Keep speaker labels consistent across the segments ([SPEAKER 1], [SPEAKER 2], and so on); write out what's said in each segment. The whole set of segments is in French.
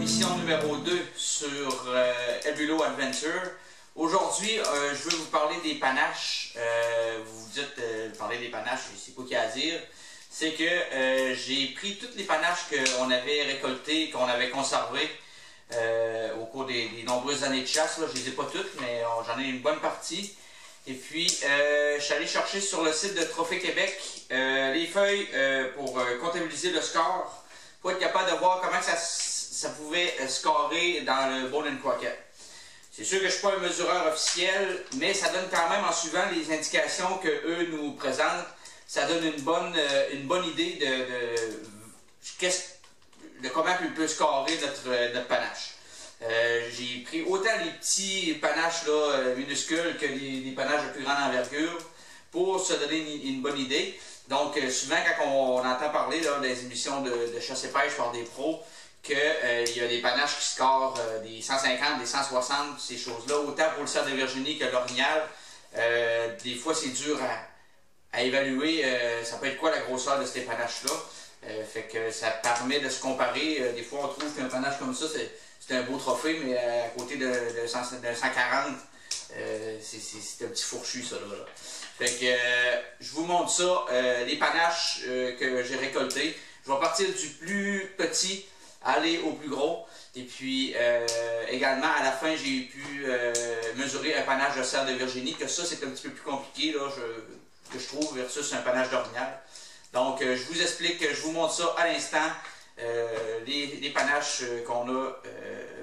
[SPEAKER 1] émission numéro 2 sur Ebulo Adventure. Aujourd'hui, je veux vous parler des panaches. Vous vous dites, parler des panaches, je sais pas quoi à dire. C'est que j'ai pris toutes les panaches qu'on avait récoltées, qu'on avait conservées au cours des nombreuses années de chasse. Là. Je les ai pas toutes, mais j'en ai une bonne partie. Et puis, je suis allé chercher sur le site de Trophée Québec les feuilles pour comptabiliser le score, pour être capable de voir comment ça pouvait scorer dans le Bone and Crockett. C'est sûr que je ne suis pas un mesureur officiel, mais ça donne quand même, en suivant les indications qu'eux nous présentent, ça donne une bonne idée de comment il peut scorer notre panache. J'ai pris autant les petits panaches là, minuscules que les panaches de plus grande envergure pour se donner une bonne idée. Donc, souvent, quand on entend parler là, des émissions de chasse et pêche par des pros, qu'il y a des panaches qui scorent des 150, des 160, ces choses-là, autant pour le cerf de Virginie que l'orignal, des fois, c'est dur à évaluer. Ça peut être quoi la grosseur de ces panaches-là. Fait que ça permet de se comparer. Des fois, on trouve qu'un panache comme ça, c'est un beau trophée, mais à côté d'un 140, c'est un petit fourchu, ça, là. Fait que je vous montre ça, les panaches que j'ai récoltées. Je vais partir du plus petit, aller au plus gros. Et puis, également, à la fin, j'ai pu mesurer un panache de cerf de Virginie, que ça, c'est un petit peu plus compliqué, là, que je trouve, versus un panache d'orignal. Donc, je vous explique, je vous montre ça à l'instant, les panaches qu'on a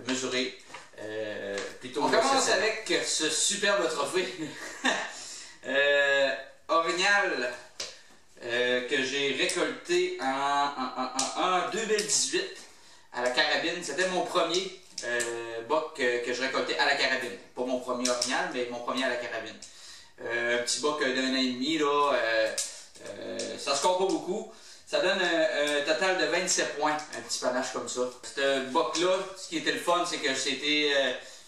[SPEAKER 1] mesurés. On commence avec ce superbe trophée orignal que j'ai récolté en 2018 à la carabine. C'était mon premier boc que je récoltais à la carabine. Pas mon premier orignal, mais mon premier à la carabine. Un petit boc d'un an et demi, là, ça score pas beaucoup. Ça donne un total de 27 points, un petit panache comme ça. Ce boc-là, ce qui était le fun, c'est que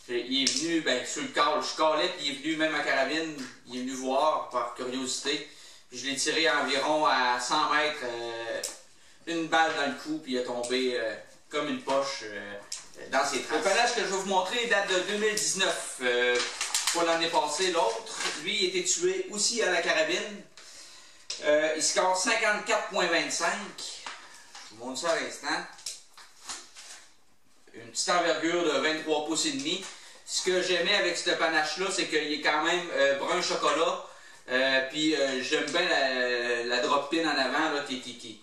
[SPEAKER 1] il est venu, sur le call, je calais, puis il est venu même à carabine, il est venu voir par curiosité. Puis je l'ai tiré environ à 100 mètres, une balle dans le cou, puis il est tombé comme une poche dans ses traces. Le panache que je vais vous montrer date de 2019. Pour l'année passée, l'autre, lui, il était tué aussi à la carabine. Il score 54,25. Je vous montre ça à l'instant. Une petite envergure de 23 pouces et demi. Ce que j'aimais avec ce panache-là, c'est qu'il est quand même brun chocolat. Puis j'aime bien la drop pin en avant là, qui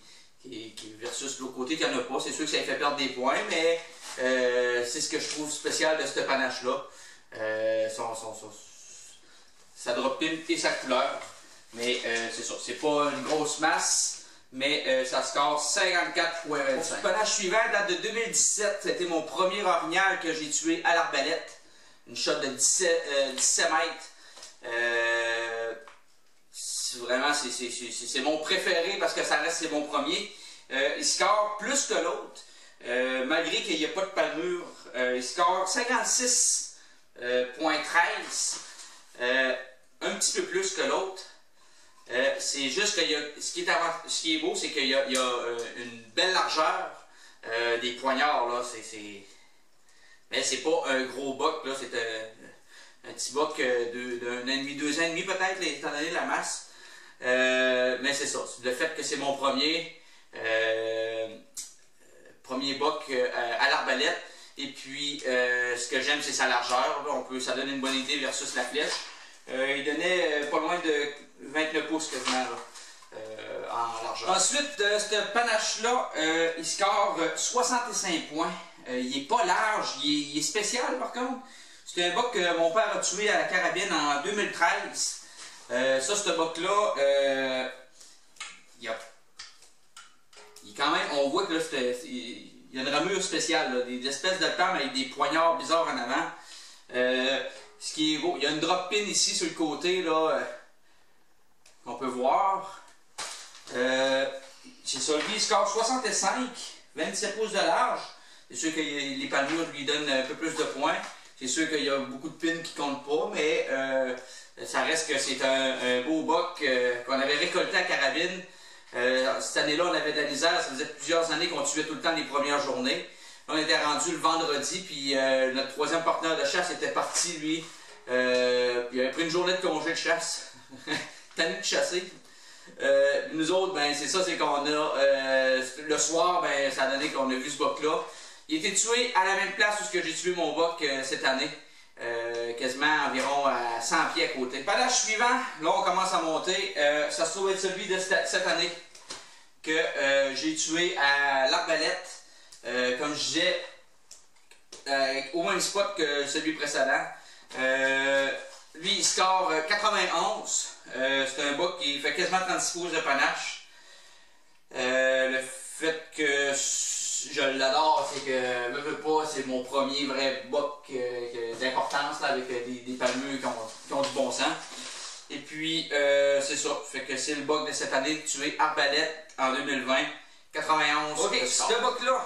[SPEAKER 1] versus l'autre côté qu'il n'y en a pas. C'est sûr que ça fait perdre des points, mais c'est ce que je trouve spécial de ce panache-là. Sa drop pin et sa couleur. Mais c'est ça, c'est pas une grosse masse, mais ça score 54,25. Ce panache suivant date de 2017. C'était mon premier orignal que j'ai tué à l'arbalète. Une shot de 17 mètres. Vraiment, c'est mon préféré parce que ça reste c'est mon premier. Il score plus que l'autre. Malgré qu'il n'y ait pas de palmure. Il score 56,13. Un petit peu plus que l'autre. C'est juste que ce qui est beau, c'est qu'il y a une belle largeur des poignards. Là, mais c'est pas un gros boc, là, c'est un petit boc d'un an et demi, 2 ans et demi peut-être, étant donné la masse. Mais c'est ça, le fait que c'est mon premier boc à l'arbalète. Et puis, ce que j'aime, c'est sa largeur. Là, ça donne une bonne idée versus la flèche. Il donnait pas loin de 29 pouces quasiment là, en largeur. Ensuite, ce panache-là, il score 65 points. Il n'est pas large, il est spécial par contre. C'est un boc que mon père a tué à la carabine en 2013. Ce boc-là, il quand même, on voit que là, il y a une ramure spéciale, là, des espèces de pommes avec des poignards bizarres en avant. Ce qui est beau, il y a une drop pin ici sur le côté là qu'on peut voir. C'est ça, lui il score 65, 27 pouces de large. C'est sûr que les palmures lui donnent un peu plus de points. C'est sûr qu'il y a beaucoup de pins qui ne comptent pas, mais ça reste que c'est un beau boc qu'on avait récolté à carabine. Cette année-là, on avait de la misère. Ça faisait plusieurs années qu'on tuait tout le temps les premières journées. On était rendu le vendredi, puis notre troisième partenaire de chasse était parti, lui. Puis il avait pris une journée de congé de chasse. Tanné de chasser. Nous autres, ben c'est ça, c'est qu'on a le soir, ben ça a donné qu'on a vu ce buck-là. Il a été tué à la même place où j'ai tué mon buck cette année. Quasiment environ à 100 pieds à côté. Panache suivant, là on commence à monter. Ça se trouve être celui de cette année que j'ai tué à l'arbalète. Comme je disais, au même spot que celui précédent. Lui, il score 91. C'est un buck qui fait quasiment 36 pouces de panache. Le fait que je l'adore, c'est que, me veux pas, c'est mon premier vrai buck d'importance avec des palmeux qui ont du bon sens. Et puis, c'est ça. Fait que c'est le buck de cette année, tué arbalète en 2020. 91. Ok, ce buck-là,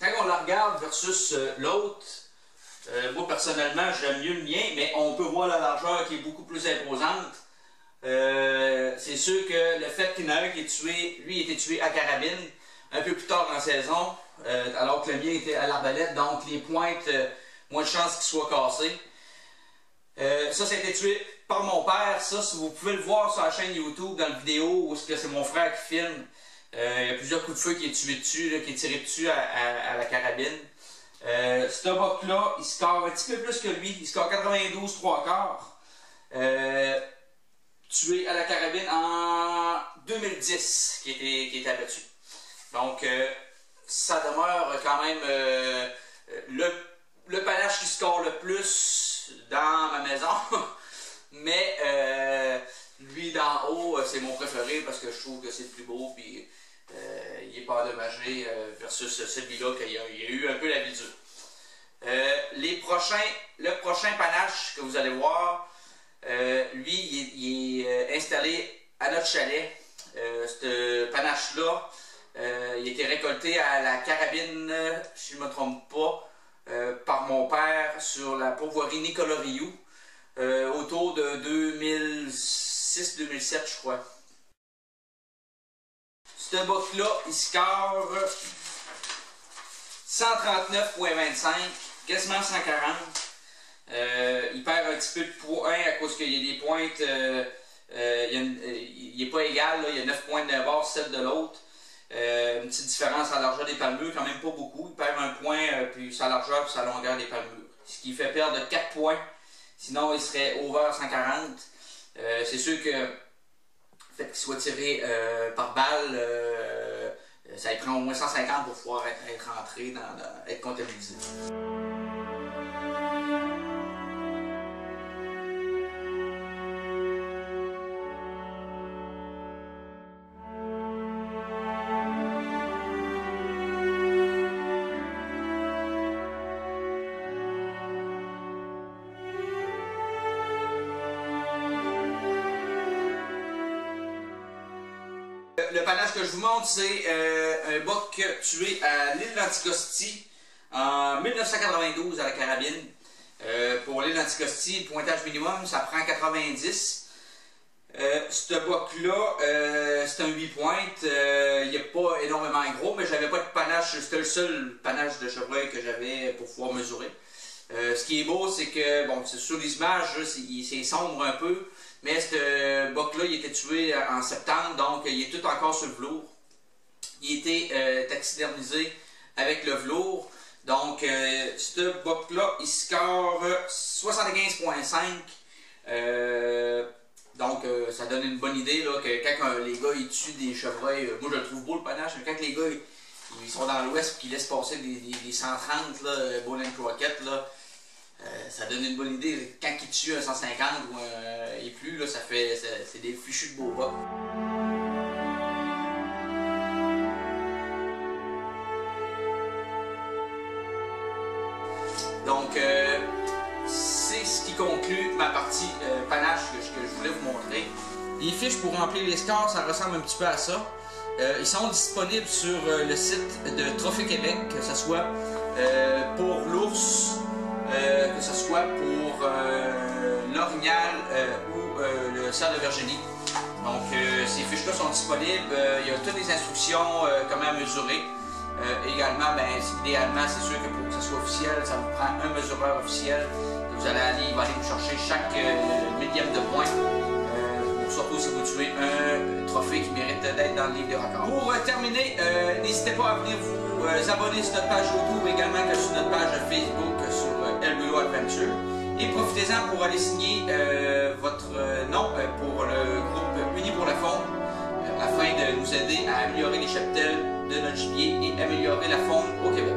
[SPEAKER 1] quand on la regarde versus l'autre, moi personnellement j'aime mieux le mien, mais on peut voir la largeur qui est beaucoup plus imposante. C'est sûr que le fait qu'il y en a un qui est tué, lui il était tué à carabine un peu plus tard en saison, alors que le mien était à l'arbalète, donc les pointes, moins de chances qu'il soit cassé. Ça a été tué par mon père. Ça, si vous pouvez le voir sur la chaîne YouTube dans la vidéo où c'est mon frère qui filme. Il y a plusieurs coups de feu qui est tué dessus, là, qui est tiré dessus à la carabine. Ce buck-là, il score un petit peu plus que lui. Il score 92 3/4. Tué à la carabine en 2010, qui était abattu. Donc, ça demeure quand même le panache qui score le plus dans ma maison. Mais lui d'en haut, c'est mon préféré parce que je trouve que c'est le plus beau. Puis, il n'est pas endommagé versus celui-là qu'il a eu un peu la vie dure. Le prochain panache que vous allez voir, lui, il est installé à notre chalet. Ce panache-là, il a été récolté à la carabine, si je ne me trompe pas, par mon père sur la pourvoirie Nicolas Rioux, autour de 2006-2007, je crois. Ce buck-là, il score 139,25, quasiment 140. Il perd un petit peu de points à cause qu'il y a des pointes, il n'est pas égal, là, il y a 9 points d'un bord, 7 de l'autre. Une petite différence à la largeur des palmures, quand même pas beaucoup. Il perd un point, puis sa largeur puis sa longueur des palmures. Ce qui fait perdre 4 points. Sinon, il serait over 140. C'est sûr que fait qu'il soit tiré par balle, ça lui prend au moins 150 pour pouvoir être rentré, être comptabilisé. Le panache que je vous montre, c'est un buck tué à l'île d'Anticosti en 1992 à la carabine. Pour l'île d'Anticosti, le pointage minimum, ça prend 90. Ce buck-là, c'est un 8 pointes. Il n'est pas énormément gros, mais j'avais pas de panache. C'était le seul panache de chevreuil que j'avais pour pouvoir mesurer. Ce qui est beau, c'est que, bon, sur les images, c'est sombre un peu. Mais ce buck-là, il était tué en septembre, donc il est tout encore sur le velours. Il était taxidermisé avec le velours. Donc, ce buck-là, il score 75,5. Donc, ça donne une bonne idée là, que quand les gars ils tuent des chevreuils, moi je le trouve beau le panache, mais quand les gars ils sont dans l'ouest et qu'ils laissent passer des 130 là, Bowling Croquette, là, ça donne une bonne idée. Quand ils tuent un 150 et plus, là, c'est des fichus de beaux bucks. Donc, c'est ce qui conclut ma partie panache que je voulais vous montrer. Les fiches pour remplir les scores, ça ressemble un petit peu à ça. Ils sont disponibles sur le site de Trophée Québec, que ce soit pour l'ours, que ce soit pour l'orignal ou le cerf de Virginie. Donc, ces fiches-là sont disponibles. Il y a toutes les instructions, comment mesurer. Également, idéalement, c'est sûr que pour que ce soit officiel, ça vous prend un mesureur officiel. Vous allez aller, il va aller vous chercher chaque millième de point. Surtout si vous tuez un trophée qui mérite d'être dans le livre des records. Pour terminer, n'hésitez pas à venir vous abonner sur notre page YouTube, également que sur notre page Facebook sur LBO Adventure. Et profitez-en pour aller signer votre nom pour le groupe Unis pour la faune, afin de nous aider à améliorer les cheptels de notre gibier et améliorer la faune au Québec.